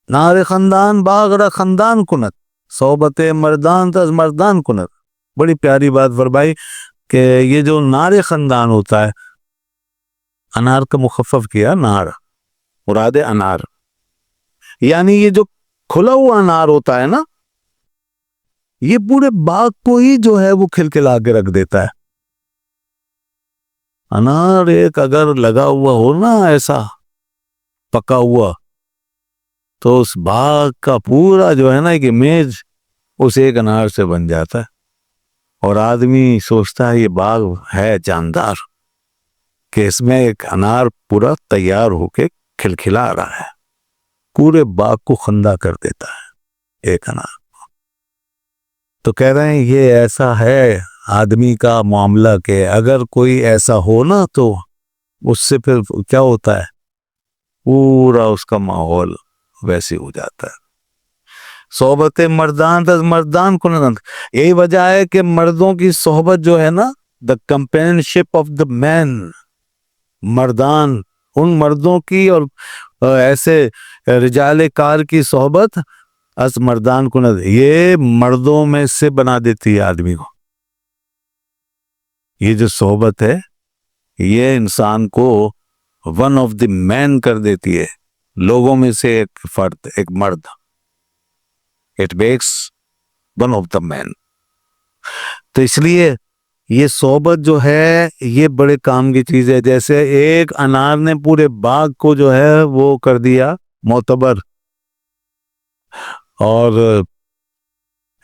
نار خندان باغ خندان کنت، صحبت مردان تز مردان کنت. بڑی پیاری بات فرمائی کہ یہ جو نار خندان ہوتا ہے، انار کا مخفف کیا، نار مراد انار، یعنی یہ جو کھلا ہوا انار ہوتا ہے نا، یہ پورے باغ کو ہی جو ہے وہ کھلکھلا کے رکھ دیتا ہے. انار ایک اگر لگا ہوا ہو نا ایسا پکا ہوا، تو اس باغ کا پورا جو ہے نا ایک امیج اس ایک انار سے بن جاتا ہے. اور آدمی سوچتا ہے یہ باغ ہے جاندار کہ اس میں ایک انار پورا تیار ہو کے کھلکھلا رہا ہے، پورے باغ کو خندہ کر دیتا ہے ایک انار. تو کہہ رہے ہیں یہ ایسا ہے آدمی کا معاملہ کہ اگر کوئی ایسا ہو نا تو اس سے پھر کیا ہوتا ہے، پورا اس کا ماحول ویسے ہو جاتا ہے. صحبت مردان تز مردان کنت، یہی وجہ ہے کہ مردوں کی صحبت جو ہے نا، دا کمپینشپ آف دا مین، مردان ان مردوں کی اور ایسے رجال کار کی صحبت از مردان کنت، یہ مردوں میں سے بنا دیتی ہے آدمی کو. یہ جو صحبت ہے یہ انسان کو ون آف دی مین کر دیتی ہے، لوگوں میں سے ایک فرد، ایک مرد. It makes one of the man. تو اس لیے یہ صحبت جو ہے یہ بڑے کام کی چیز ہے. جیسے ایک انار نے پورے باغ کو جو ہے وہ کر دیا معتبر اور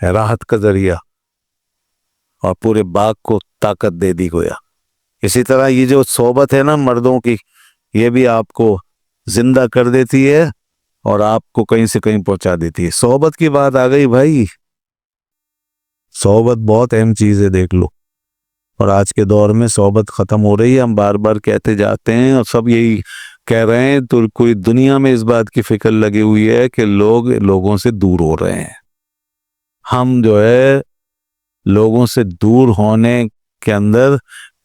راحت کا ذریعہ، اور پورے باغ کو طاقت دے دی گویا. اسی طرح یہ جو صحبت ہے نا مردوں کی، یہ بھی آپ کو زندہ کر دیتی ہے اور آپ کو کہیں سے کہیں پہنچا دیتی ہے. صحبت کی بات آ گئی بھائی، صحبت بہت اہم چیز ہے، دیکھ لو. اور آج کے دور میں صحبت ختم ہو رہی ہے، ہم بار بار کہتے جاتے ہیں اور سب یہی کہہ رہے ہیں. تو کوئی دنیا میں اس بات کی فکر لگی ہوئی ہے کہ لوگ لوگوں سے دور ہو رہے ہیں. ہم جو ہے لوگوں سے دور ہونے کے اندر،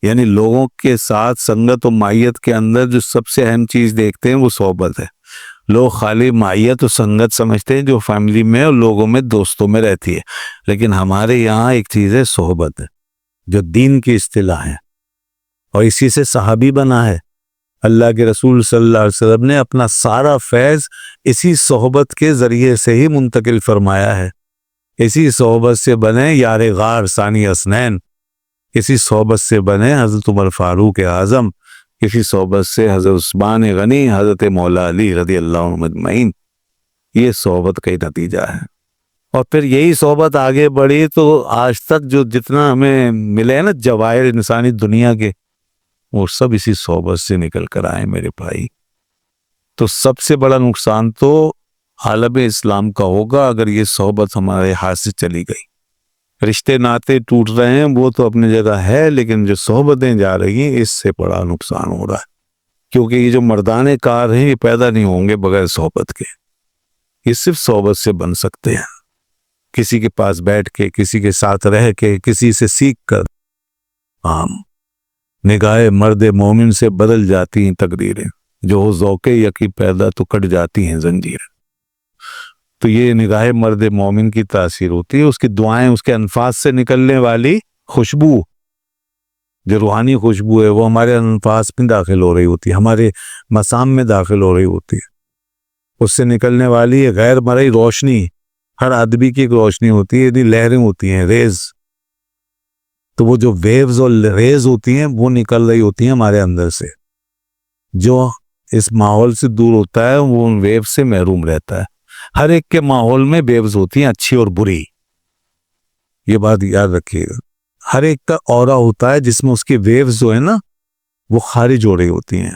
یعنی لوگوں کے ساتھ سنگت و مائیت کے اندر جو سب سے اہم چیز دیکھتے ہیں وہ صحبت ہے. لوگ خالی مائیت و سنگت سمجھتے ہیں جو فیملی میں اور لوگوں میں دوستوں میں رہتی ہے، لیکن ہمارے یہاں ایک چیز ہے صحبت، جو دین کی اصطلاح ہے، اور اسی سے صحابی بنا ہے. اللہ کے رسول صلی اللہ علیہ وسلم نے اپنا سارا فیض اسی صحبت کے ذریعے سے ہی منتقل فرمایا ہے. اسی صحبت سے بنے یار غار ثانی اسنین، اسی صحبت سے بنے حضرت عمر فاروق اعظم، اسی صحبت سے حضرت عثمان غنی، حضرت مولا علی رضی اللہ عنہ اجمعین. یہ صحبت کا ہی نتیجہ ہے. اور پھر یہی صحبت آگے بڑھی تو آج تک جو جتنا ہمیں ملے نا جواہر انسانی دنیا کے، وہ سب اسی صحبت سے نکل کر آئے میرے بھائی. تو سب سے بڑا نقصان تو عالم اسلام کا ہوگا اگر یہ صحبت ہمارے ہاتھ سے چلی گئی. رشتے ناطے ٹوٹ رہے ہیں وہ تو اپنی جگہ ہے، لیکن جو صحبتیں جا رہی ہیں اس سے بڑا نقصان ہو رہا ہے. کیونکہ یہ جو مردانے کار ہیں یہ پیدا نہیں ہوں گے بغیر صحبت کے، یہ صرف صحبت سے بن سکتے ہیں. کسی کے پاس بیٹھ کے، کسی کے ساتھ رہ کے، کسی سے سیکھ کر. نگاہ مرد مومن سے بدل جاتی ہیں تقدیریں، جو ہو ذوق یقین پیدا تو کٹ جاتی ہیں زنجیریں. تو یہ نگاہ مرد مومن کی تاثیر ہوتی ہے، اس کی دعائیں، اس کے انفاس سے نکلنے والی خوشبو، جو روحانی خوشبو ہے، وہ ہمارے انفاس میں داخل ہو رہی ہوتی ہے، ہمارے مسام میں داخل ہو رہی ہوتی ہے. اس سے نکلنے والی غیر مرئی روشنی، ہر آدمی کی ایک روشنی ہوتی ہے، یعنی لہریں ہوتی ہیں، ریز. تو وہ جو ویوز اور ریز ہوتی ہیں وہ نکل رہی ہوتی ہیں ہمارے اندر سے. جو اس ماحول سے دور ہوتا ہے وہ ان ویو سے محروم رہتا ہے. ہر ایک کے ماحول میں ویوز ہوتی ہیں، اچھی اور بری، یہ بات یاد رکھیے گا. ہر ایک کا اورا ہوتا ہے جس میں اس کی ویوز جو ہے نا وہ خارج ہو رہی ہوتی ہیں.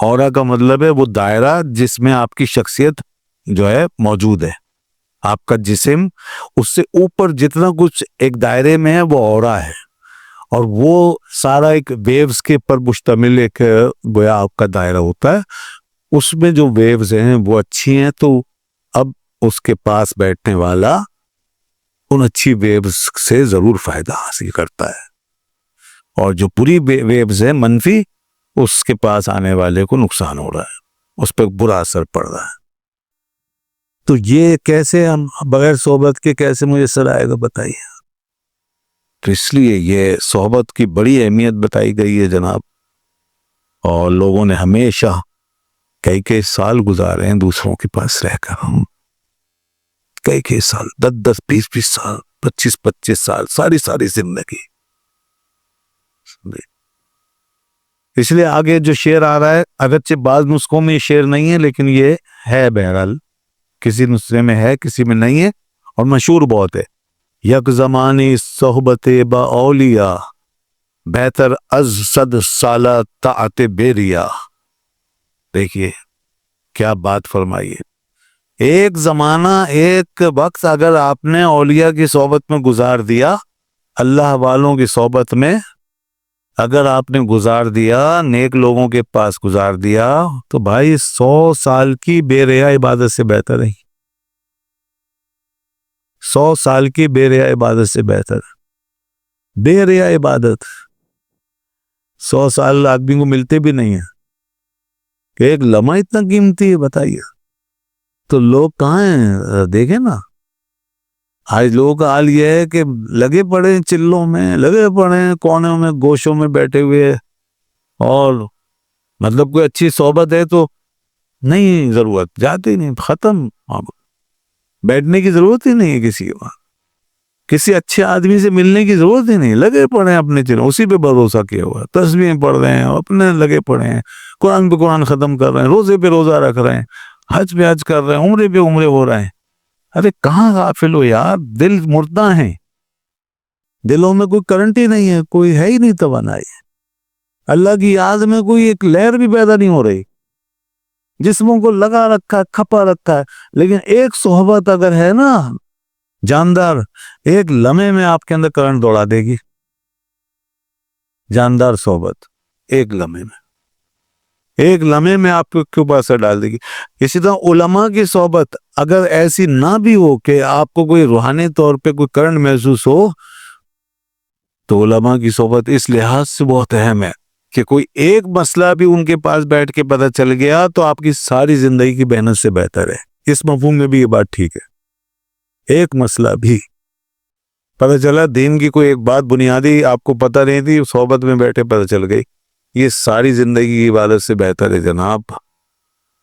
اورا کا مطلب ہے وہ دائرہ جس میں آپ کی شخصیت جو ہے موجود ہے. آپ کا جسم اس سے اوپر جتنا کچھ ایک دائرے میں ہے وہ اورا ہے، اور وہ سارا ایک ویوز کے پر مشتمل ایک گویا آپ کا دائرہ ہوتا ہے. اس میں جو ویوز ہیں وہ اچھی ہیں تو اب اس کے پاس بیٹھنے والا ان اچھی ویوز سے ضرور فائدہ حاصل کرتا ہے، اور جو بری ویوز ہیں منفی، اس کے پاس آنے والے کو نقصان ہو رہا ہے، اس پہ برا اثر پڑ رہا ہے. تو یہ کیسے ہم بغیر صحبت کے کیسے میسر آئے گا بتائیے؟ تو اس لیے یہ صحبت کی بڑی اہمیت بتائی گئی ہے جناب. اور لوگوں نے ہمیشہ کئی سال گزارے ہیں دوسروں کے پاس رہ کر، کئی سال، 10 20 سال، 25 سال، ساری زندگی. اس لیے آگے جو شعر آ رہا ہے، اگرچہ بعض نسخوں میں یہ شعر نہیں ہے لیکن یہ ہے، بہرحال کسی نسخے میں ہے کسی میں نہیں ہے، اور مشہور بہت ہے. یک زمانی صحبت با اولیاء بہتر از 100 سالہ طاعت بیریا. دیکھیے کیا بات فرمائیے. ایک زمانہ، ایک وقت اگر آپ نے اولیاء کی صحبت میں گزار دیا، اللہ والوں کی صحبت میں اگر آپ نے گزار دیا، نیک لوگوں کے پاس گزار دیا، تو بھائی 100 سال کی بے ریا عبادت سے بہتر ہے. 100 سال کی بے ریا عبادت سے بہتر. بے ریا عبادت 100 سال آدمی کو ملتے بھی نہیں ہیں کہ ایک لمحہ اتنا قیمتی ہے، بتائیے. تو لوگ کہاں ہیں؟ دیکھیں نا، آج لوگوں کا حال یہ ہے کہ لگے پڑے ہیں چلوں میں، لگے پڑے ہیں کونوں میں، گوشوں میں بیٹھے ہوئے، اور مطلب کوئی اچھی صحبت ہے تو نہیں، ضرورت جاتے ہی نہیں، ختم. بیٹھنے کی ضرورت ہی نہیں ہے کسی کو، کسی اچھے آدمی سے ملنے کی ضرورت ہی نہیں، لگے پڑے ہیں اپنے چلوں، اسی پہ بھروسہ کیا ہوا، تسبیحیں پڑھ رہے ہیں، اپنے لگے پڑے ہیں، قرآن پہ قرآن ختم کر رہے ہیں، روزے پہ روزہ رکھ رہے ہیں، حج پہ حج کر رہے ہیں، عمرے پہ عمرے ہو رہے ہیں. ارے کہاں غافل ہو یار، دل مردہ ہیں، دلوں میں کوئی کرنٹ ہی نہیں ہے، کوئی ہے ہی نہیں توانائی. اللہ کی یاد میں کوئی ایک لہر بھی پیدا نہیں ہو رہی، جسموں کو لگا رکھا ہے، کھپا رکھا ہے. لیکن ایک صحبت اگر ہے نا جاندار، ایک لمحے میں آپ کے اندر کرنٹ دوڑا دے گی. جاندار صحبت ایک لمحے میں آپ کے اوپر اثر ڈال دے گی. اسی طرح علماء کی صحبت اگر ایسی نہ بھی ہو کہ آپ کو کوئی روحانی طور پہ کوئی کرنٹ محسوس ہو، تو علماء کی صحبت اس لحاظ سے بہت اہم ہے کہ کوئی ایک مسئلہ بھی ان کے پاس بیٹھ کے پتہ چل گیا تو آپ کی ساری زندگی کی محنت سے بہتر ہے. اس مفہوم میں بھی یہ بات ٹھیک ہے. ایک مسئلہ بھی پتہ چلا، دین کی کوئی ایک بات بنیادی آپ کو پتہ نہیں تھی، صحبت میں بیٹھے پتہ چل گئی، یہ ساری زندگی کی عبادت سے بہتر ہے. جناب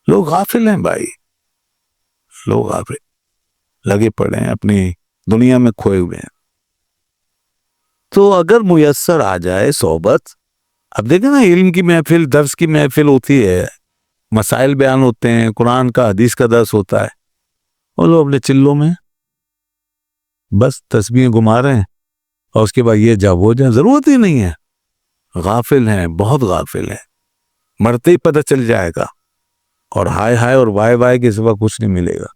لوگ غافل ہیں بھائی، لوگ غافل لگے پڑے ہیں، اپنی دنیا میں کھوئے ہوئے ہیں. تو اگر میسر آ جائے صحبت، اب دیکھیں نا، علم کی محفل، درس کی محفل ہوتی ہے، مسائل بیان ہوتے ہیں، قرآن کا حدیث کا درس ہوتا ہے، اور لوگ اپنے چلوں میں بس تسبیح گھما رہے ہیں، اور اس کے بعد یہ جا وہ جا، ضرورت ہی نہیں ہے. غافل ہیں، بہت غافل ہیں. مرتے ہی پتہ چل جائے گا، اور ہائے ہائے اور وائے وائے کے سوا کچھ نہیں ملے گا.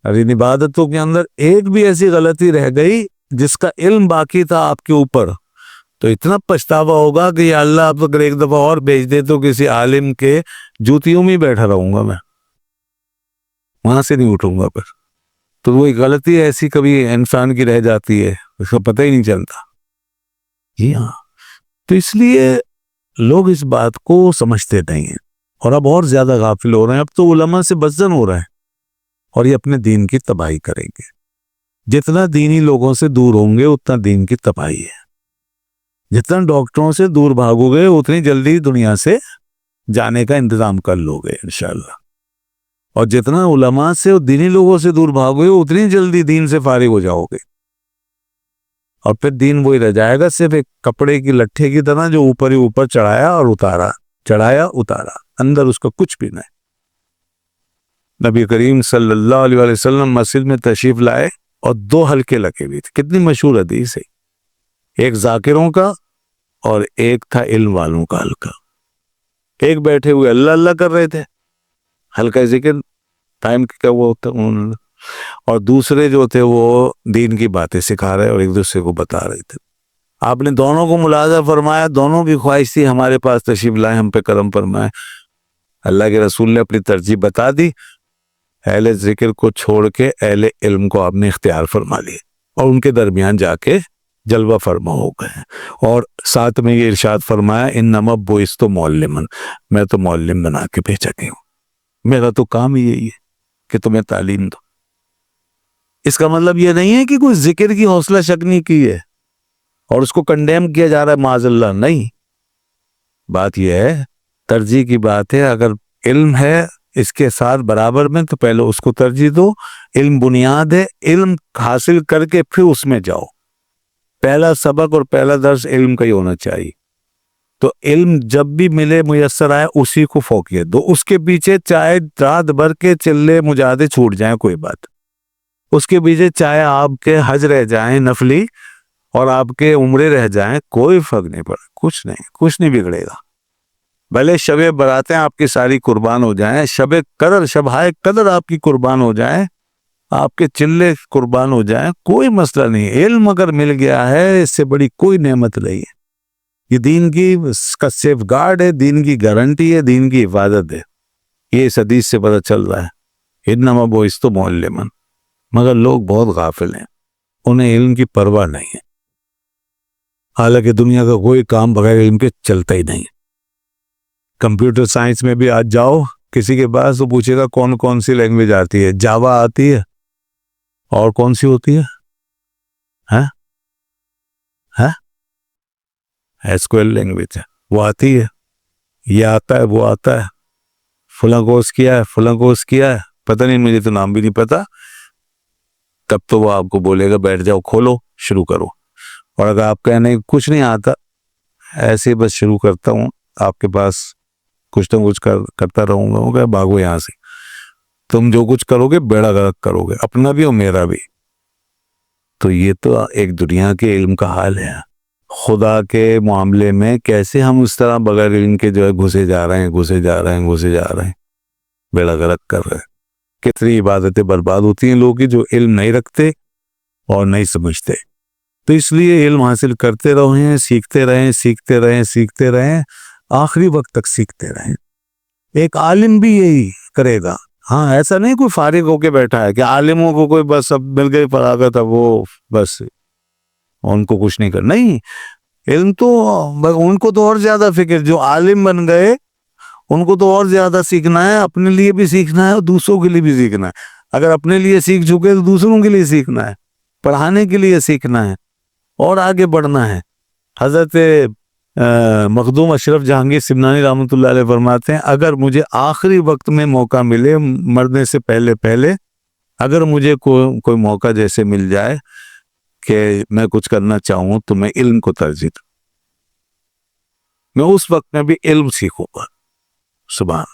اور ان عبادتوں کے اندر ایک بھی ایسی غلطی رہ گئی جس کا علم باقی تھا آپ کے اوپر، تو اتنا پچھتاوا ہوگا کہ یا اللہ آپ اگر ایک دفعہ اور بھیج دے تو کسی عالم کے جوتیوں میں بیٹھا رہوں گا، میں وہاں سے نہیں اٹھوں گا. پھر تو وہی غلطی ایسی کبھی انسان کی رہ جاتی ہے، اس کا پتہ ہی نہیں چلتا. جی ہاں، تو اس لیے لوگ اس بات کو سمجھتے نہیں ہیں، اور اب اور زیادہ غافل ہو رہے ہیں. اب تو علماء سے بدزن ہو رہے ہیں، اور یہ اپنے دین کی تباہی کریں گے. جتنا دینی لوگوں سے دور ہوں گے اتنا دین کی تباہی ہے. جتنا ڈاکٹروں سے دور بھاگو گے اتنی جلدی دنیا سے جانے کا انتظام کر لو گے انشاءاللہ. اور جتنا علماء سے اور دینی لوگوں سے دور بھاگو گے اتنی جلدی دین سے فارغ ہو جاؤ گے. اور پھر دین وہی رہ جائے گا، صرف ایک کپڑے کی لٹھے کی طرح جو اوپر ہی اوپر چڑھایا اور اتارا، چڑھایا اتارا، اندر اس کا کچھ بھی نہیں. نبی کریم صلی اللہ علیہ وسلم مسجد میں تشریف لائے اور 2 حلقے لگے ہوئے تھے. کتنی مشہور حدیث ہے، ایک ذاکروں کا اور ایک تھا علم والوں کا حلقہ. ایک بیٹھے ہوئے اللہ اللہ کر رہے تھے، حلقہ ذکر ٹائم کا وہ ہوتا، اور دوسرے جو تھے وہ دین کی باتیں سکھا رہے اور ایک دوسرے کو بتا رہے تھے. آپ نے دونوں کو ملاحظہ فرمایا، دونوں کی خواہش تھی ہمارے پاس تشریف لائیں، ہم پہ کرم فرمائے. اللہ کے رسول نے اپنی ترجیح بتا دی، اہل ذکر کو چھوڑ کے اہل علم کو آپ نے اختیار فرما لیے، اور ان کے درمیان جا کے جلوہ فرما ہو گئے. اور ساتھ میں یہ ارشاد فرمایا، انما بعثت معلما، میں تو معلم بنا کے بھیجا گیا ہوں، میرا تو کام ہی یہی ہے کہ تمہیں تعلیم دو. اس کا مطلب یہ نہیں ہے کہ کوئی ذکر کی حوصلہ شکنی کی ہے اور اس کو کنڈیم کیا جا رہا ہے معاذ اللہ، نہیں. بات یہ ہے، ترجیح کی بات ہے. اگر علم ہے اس کے ساتھ برابر میں تو پہلے اس کو ترجیح دو. علم بنیاد ہے، علم حاصل کر کے پھر اس میں جاؤ. پہلا سبق اور پہلا درس علم کا ہی ہونا چاہیے. تو علم جب بھی ملے میسر آئے اسی کو فوقیت دو. اس کے پیچھے چاہے رات بھر کے چلے مجاہدے چھوٹ جائیں کوئی بات، اس کے پیچھے چاہے آپ کے حج رہ جائیں نفلی اور آپ کے عمرے رہ جائیں، کوئی فرق نہیں پڑا، کچھ نہیں بگڑے گا. بھلے شب براتیں آپ کی ساری قربان ہو جائیں، شبہائے قدر آپ کی قربان ہو جائیں، آپ کے چلے قربان ہو جائیں، کوئی مسئلہ نہیں. علم اگر مل گیا ہے اس سے بڑی کوئی نعمت نہیں ہے. یہ دین کی کا سیف گارڈ ہے، دین کی گارنٹی ہے، دین کی حفاظت ہے. یہ اس حدیث سے پتہ چل رہا ہے. انما بعثت معلما. مگر لوگ بہت غافل ہیں، انہیں علم کی پرواہ نہیں ہے. حالانکہ دنیا کا کوئی کام بغیر علم کے چلتا ہی نہیں. کمپیوٹر سائنس میں بھی آج جاؤ کسی کے پاس تو پوچھے گا کون کون سی لینگویج آتی ہے. جاوا آتی ہے، اور کون سی ہوتی ہے؟ ایسکوئل لینگویج ہے، وہ آتی ہے. یہ آتا ہے، وہ آتا ہے. فلاں کورس کیا ہے، پتہ نہیں، مجھے تو نام بھی نہیں پتا. تب تو وہ آپ کو بولے گا بیٹھ جاؤ، کھولو، شروع کرو. اور اگر آپ کہنے کچھ نہیں آتا، ایسے بس شروع کرتا ہوں، آپ کے پاس کچھ نہ کچھ کرتا رہوں گا، ہوگا بھاگو یہاں سے. تم جو کچھ کرو گے بیڑا غرق کرو گے، اپنا بھی اور میرا بھی. تو یہ تو ایک دنیا کے علم کا حال ہے. خدا کے معاملے میں کیسے ہم اس طرح بغیر علم کے جو ہے گھسے جا رہے ہیں، بیڑا غرق کر رہے ہیں. کتنی عبادتیں برباد ہوتی ہیں لوگوں کی جو علم نہیں رکھتے اور نہیں سمجھتے. تو اس لیے علم حاصل کرتے رہیں، سیکھتے رہیں، آخری وقت تک سیکھتے رہیں. ایک عالم بھی یہی کرے گا. ہاں، ایسا نہیں کوئی فارغ ہو کے بیٹھا ہے کہ عالموں کو کوئی بس اب مل گئی فراغت، اب وہ بس ان کو کچھ نہیں کرنا. نہیں، علم تو ان کو تو اور زیادہ فکر، جو عالم بن گئے ان کو تو اور زیادہ سیکھنا ہے، اپنے لیے بھی سیکھنا ہے اور دوسروں کے لیے بھی سیکھنا ہے. اگر اپنے لیے سیکھ چکے تو دوسروں کے لیے سیکھنا ہے، پڑھانے کے لیے سیکھنا ہے اور آگے بڑھنا ہے. حضرت مخدوم اشرف جہانگیر سمنانی رحمۃ اللہ علیہ فرماتے ہیں، اگر مجھے آخری وقت میں موقع ملے، مرنے سے پہلے اگر مجھے کوئی موقع جیسے مل جائے کہ میں کچھ کرنا چاہوں تو میں علم کو ترجیح دوں. میں اس وقت میں بھی علم سیکھوں گا. سبحان،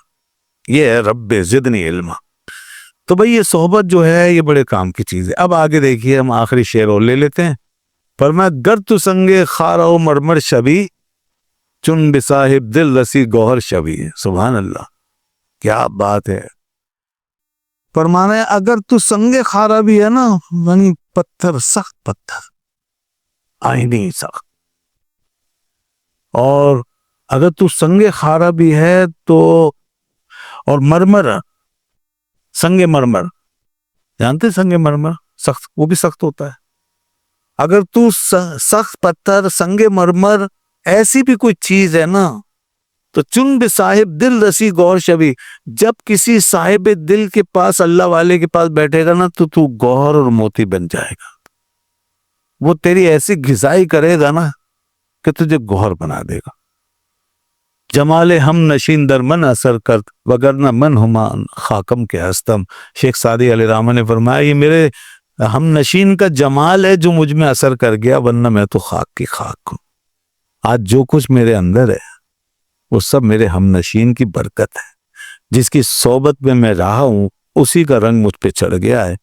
یہ ہے رب زدنی علما. تو بھئی یہ صحبت جو ہے یہ بڑے کام کی چیز ہے. اب آگے دیکھیے، ہم آخری شعر اور لے لیتے ہیں. فرمایا گر تو سنگے خارا و مرمر شبی، چن بصاحب دل رسی گوہر شبی. سبحان اللہ، کیا بات ہے. فرمانا ہے اگر تو سنگے خارا بھی ہے نا، یعنی پتھر، سخت پتھر، آئینی سخت، اور اگر تو سنگ خارا بھی ہے تو، اور مرمر، سنگ مرمر، جانتے سنگ مرمر سخت، وہ بھی سخت ہوتا ہے. اگر تو سخت پتھر، سنگ مرمر ایسی بھی کوئی چیز ہے نا، تو چن بے صاحب دل رسی گوہر شبی. جب کسی صاحب دل کے پاس، اللہ والے کے پاس بیٹھے گا نا تو گوہر اور موتی بن جائے گا. وہ تیری ایسی غذائی کرے گا نا کہ تجھے گوہر بنا دے گا. جمال ہم نشین در من اثر کرت، وگرنہ من ہمان خاکم کے ہستم. شیخ سعدی علیہ الرحمہ نے فرمایا یہ میرے ہم نشین کا جمال ہے جو مجھ میں اثر کر گیا، ورنہ میں تو خاک کی خاک ہوں. آج جو کچھ میرے اندر ہے وہ سب میرے ہم نشین کی برکت ہے. جس کی صحبت میں میں رہا ہوں اسی کا رنگ مجھ پہ چڑھ گیا ہے.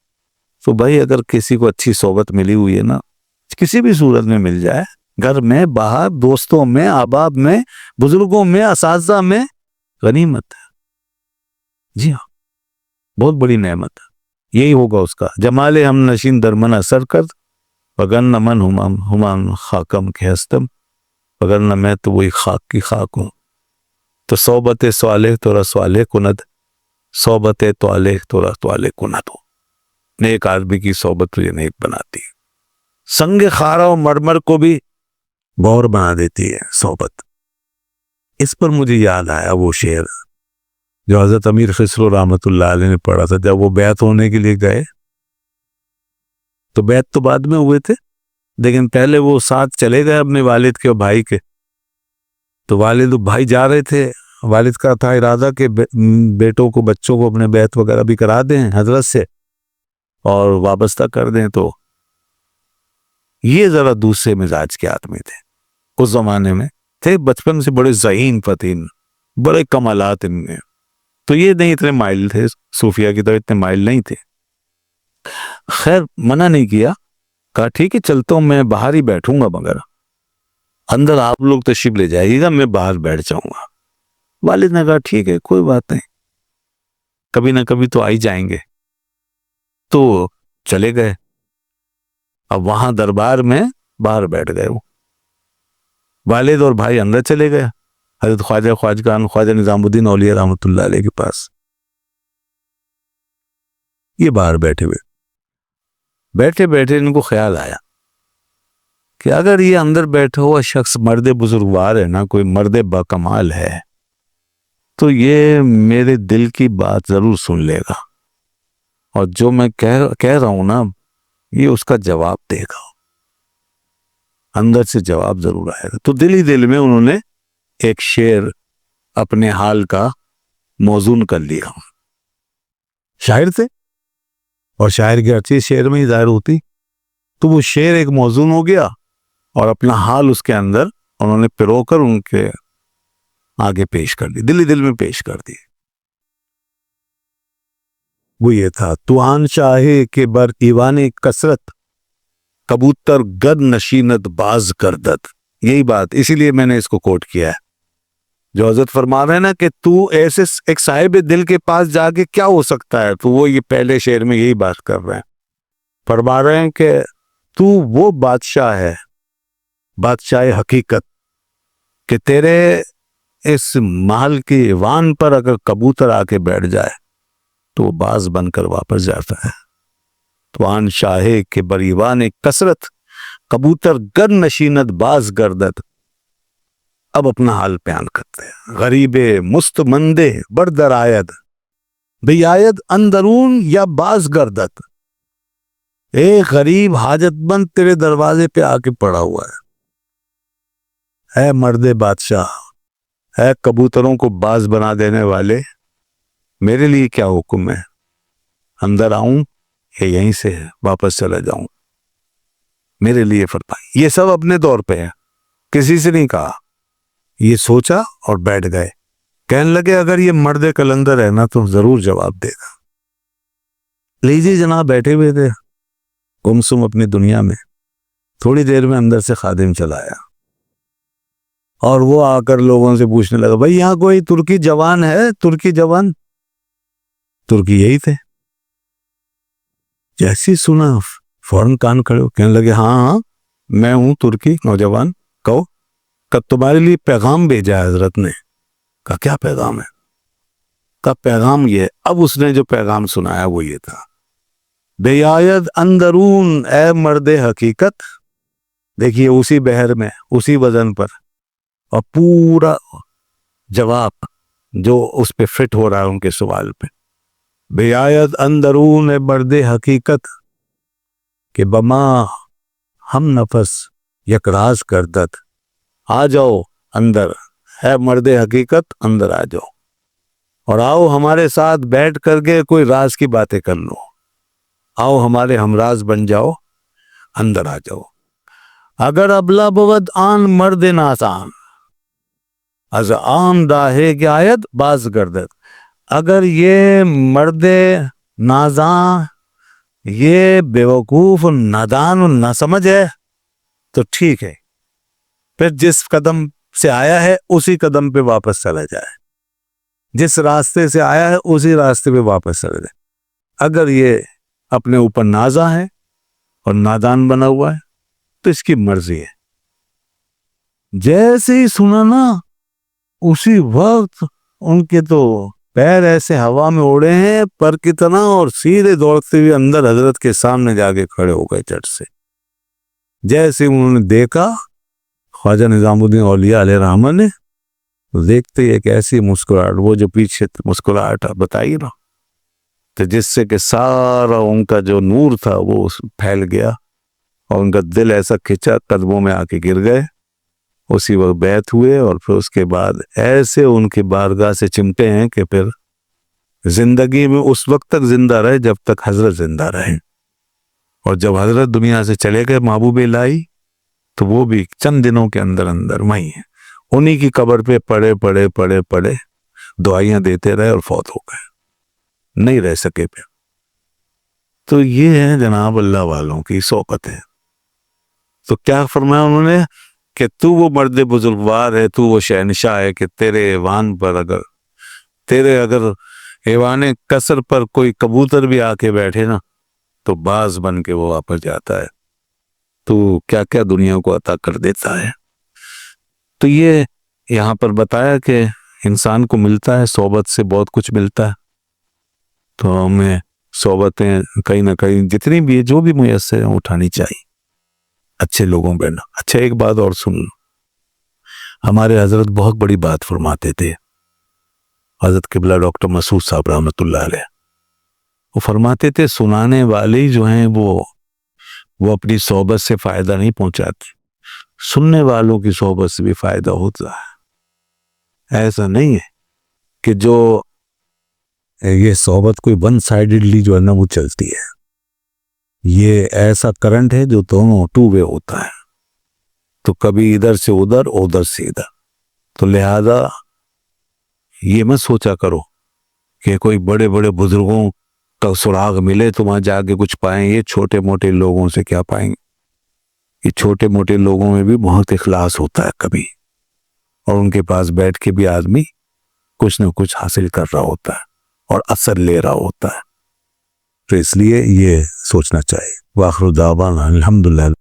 تو بھائی اگر کسی کو اچھی صحبت ملی ہوئی ہے نا، کسی بھی صورت میں مل جائے، گھر میں، باہر، دوستوں میں، احباب میں، بزرگوں میں، اساتذہ میں، غنیمت ہے. جی ہاں، بہت بڑی نعمت ہے. یہی ہوگا اس کا جمال ہم نشین درمن اثر کر، وگرنہ من ہمان خاکم کے ہستم، وگرنہ میں تو وہی خاک کی خاک ہوں. تو صحبت صالح تورا صالح کند، صحبت طالح تورا طالح کند. نیک آدمی کی صحبت تجھے نیک بناتی ہے. سنگ خارا و مرمر کو بھی گوہر بنا دیتی ہے صحبت. اس پر مجھے یاد آیا وہ شعر جو حضرت امیر خسرو رحمۃ اللہ علیہ نے پڑھا تھا جب وہ بیعت ہونے کے لیے گئے. تو بیعت تو بعد میں ہوئے تھے، لیکن پہلے وہ ساتھ چلے گئے اپنے والد کے اور بھائی کے. تو والد و بھائی جا رہے تھے، والد کا تھا ارادہ کہ بیٹوں کو بچوں کو اپنے بیعت وغیرہ بھی کرا دیں حضرت سے اور وابستہ کر دیں. تو یہ ذرا دوسرے مزاج کے آدمی تھے اس زمانے میں، تھے بچپن سے بڑے ذہین فتین، بڑے کمالات ان میں. تو یہ نہیں اتنے مائل تھے، صوفیہ کی طرح اتنے مائل نہیں تھے. خیر منع نہیں کیا، کہا ٹھیک ہے چلتا ہوں، میں باہر ہی بیٹھوں گا، مگر اندر آپ لوگ تشریف لے جائیے گا، میں باہر بیٹھ جاؤں گا. والد نے کہا ٹھیک ہے کوئی بات نہیں، کبھی نہ کبھی تو آ ہی جائیں گے. تو چلے گئے. اب وہاں دربار میں باہر بیٹھ گئے وہ، والد اور بھائی اندر چلے گئے حضرت خواجہ خواجگان خواجہ نظام الدین اولیاء رحمۃ اللہ علیہ کے پاس. یہ باہر بیٹھے ہوئے، بیٹھے بیٹھے ان کو خیال آیا کہ اگر یہ اندر بیٹھا ہوا شخص مرد بزرگوار ہے نا، کوئی مرد باکمال ہے، تو یہ میرے دل کی بات ضرور سن لے گا، اور جو میں کہہ رہا ہوں نا یہ اس کا جواب دے گا، اندر سے جواب ضرور آئے گا. تو دل ہی دل میں انہوں نے ایک شعر اپنے حال کا موزون کر لیا. شاعر تھے اور شاعر کی ہر چیز شعر میں ہی ظاہر ہوتی، تو وہ شعر ایک موزون ہو گیا اور اپنا حال اس کے اندر انہوں نے پرو کر ان کے آگے پیش کر دی، دل ہی دل میں پیش کر دی. وہ یہ تھا تو آن شاہے کے بر ایوان کثرت کبوتر گد نشینت باز کردت. یہی بات، اسی لیے میں نے اس کو کوٹ کیا ہے جو حضرت فرما رہے ہیں نا کہ تو ایسے ایک صاحب دل کے پاس جا کے کیا ہو سکتا ہے. تو وہ یہ پہلے شعر میں یہی بات کر رہے ہیں، فرما رہے ہیں کہ تو وہ بادشاہ ہے، بادشاہ حقیقت، کہ تیرے اس محل کی ایوان پر اگر کبوتر آ کے بیٹھ جائے تو وہ باز بن کر واپس جاتا ہے. تو آن شاہے کے بریوان کثرت کبوتر گر نشینت باز گردت. اب اپنا حال بیان کرتے ہیں. غریب مستمندے بردر آید بھی آید اندرون یا باز گردت. ایک غریب حاجت مند تیرے دروازے پہ آ کے پڑا ہوا ہے، اے مرد بادشاہ، اے کبوتروں کو باز بنا دینے والے، میرے لیے کیا حکم ہے، اندر آؤں یا یہیں سے واپس چلا جاؤں؟ میرے لیے فرمائیں. یہ سب اپنے طور پہ ہے، کسی سے نہیں کہا. یہ سوچا اور بیٹھ گئے. کہنے لگے اگر یہ مرد کلندر ہے نا تو ضرور جواب دے گا. لیجیے جناب بیٹھے ہوئے تھے گمسم اپنی دنیا میں. تھوڑی دیر میں اندر سے خادم چلا آیا اور وہ آ کر لوگوں سے پوچھنے لگا بھائی یہاں کوئی ترکی جوان ہے؟ ترکی جوان، ترکی یہی تھے. جیسی سنا فوراً کان کھڑے ہو، کہنے لگے ہاں ہاں میں ہوں ترکی نوجوان. کہو کہ تمہارے لیے پیغام بھیجا ہے حضرت نے. کہا کیا پیغام ہے؟ کہا پیغام یہ ہے. اب اس نے جو پیغام سنایا وہ یہ تھا، بے آید اندرون اے مرد حقیقت. دیکھیے اسی بحر میں اسی وزن پر اور پورا جواب جو اس پہ فٹ ہو رہا ہے ان کے سوال پہ. بے آید اندرون اے مرد حقیقت کہ بما ہم نفس یک راز کردت. آ جاؤ اندر، اے مرد حقیقت اندر آ جاؤ، اور آؤ ہمارے ساتھ بیٹھ کر کے کوئی راز کی باتیں کر لو. آؤ ہمارے ہمراز بن جاؤ، اندر آ جاؤ. اگر ابلا بود آن مرد ناسان از عام داہے کی آیت باز گردت. اگر یہ مرد نازاں، یہ بیوقوف نادان نہ سمجھ ہے تو ٹھیک ہے، پھر جس قدم سے آیا ہے اسی قدم پہ واپس چلا جائے، جس راستے سے آیا ہے اسی راستے پہ واپس چلا جائے. اگر یہ اپنے اوپر نازاں ہے اور نادان بنا ہوا ہے تو اس کی مرضی ہے. جیسے ہی سنا نا اسی وقت ان کے تو پیر ایسے ہوا میں اڑے ہیں پر کتنا، اور سیدھے دوڑتے ہوئے اندر حضرت کے سامنے جا کے کھڑے ہو گئے چٹ سے. جیسے انہوں نے دیکھا خواجہ نظام الدین اولیاء علیہ رحمہ نے، دیکھتے ایک ایسی مسکراہٹ، وہ جو پیچھے مسکراہٹ بتائی نا، تو جس سے کہ سارا ان کا جو نور تھا وہ پھیل گیا اور ان کا دل ایسا کھچا قدموں میں آ کے گر گئے. اسی وقت بیعت ہوئے اور پھر اس کے بعد ایسے ان کی بارگاہ سے چمٹے ہیں کہ پھر زندگی میں اس وقت تک زندہ رہے جب تک حضرت زندہ رہے. اور جب حضرت دنیا سے چلے گئے محبوب الہی تو وہ بھی چند دنوں کے اندر اندر وہیں ہیں. انہی کی قبر پہ پڑے دعائیاں دیتے رہے اور فوت ہو گئے, نہیں رہ سکے پھر. تو یہ ہے جناب اللہ والوں کی صحبت ہے. تو کیا فرمایا انہوں نے کہ تو وہ مرد بزرگوار ہے, تو وہ شہنشاہ ہے کہ تیرے ایوان پر اگر ایوان قصر پر کوئی کبوتر بھی آ کے بیٹھے نا تو باز بن کے وہ واپس جاتا ہے. تو کیا کیا دنیا کو عطا کر دیتا ہے. تو یہ یہاں پر بتایا کہ انسان کو ملتا ہے, صحبت سے بہت کچھ ملتا ہے. تو ہمیں صحبتیں کہیں نہ کہیں جتنی بھی جو بھی میسر ہیں اٹھانی چاہیے, اچھے لوگوں پہ نا. اچھا ایک بات اور سن لو, ہمارے حضرت بہت بڑی بات فرماتے تھے, حضرت قبلہ ڈاکٹر مسعود صاحب رحمۃ اللہ علیہ. وہ فرماتے تھے سنانے والے جو ہیں وہ اپنی صحبت سے فائدہ نہیں پہنچاتے, سننے والوں کی صحبت سے بھی فائدہ ہوتا ہے. ایسا نہیں ہے کہ جو یہ صحبت کوئی ون سائیڈڈلی جو ہے نا وہ چلتی ہے. یہ ایسا کرنٹ ہے جو دونوں ٹو وے ہوتا ہے, تو کبھی ادھر سے ادھر ادھر سے ادھر. تو لہذا یہ مت سوچا کرو کہ کوئی بڑے بڑے بزرگوں کا سراغ ملے تو وہاں جا کے کچھ پائیں. یہ چھوٹے موٹے لوگوں سے کیا پائیں گے؟ یہ چھوٹے موٹے لوگوں میں بھی بہت اخلاص ہوتا ہے کبھی, اور ان کے پاس بیٹھ کے بھی آدمی کچھ نہ کچھ حاصل کر رہا ہوتا ہے اور اثر لے رہا ہوتا ہے. تو اس لیے یہ سوچنا چاہیے. وآخر دعوانا الحمدللہ.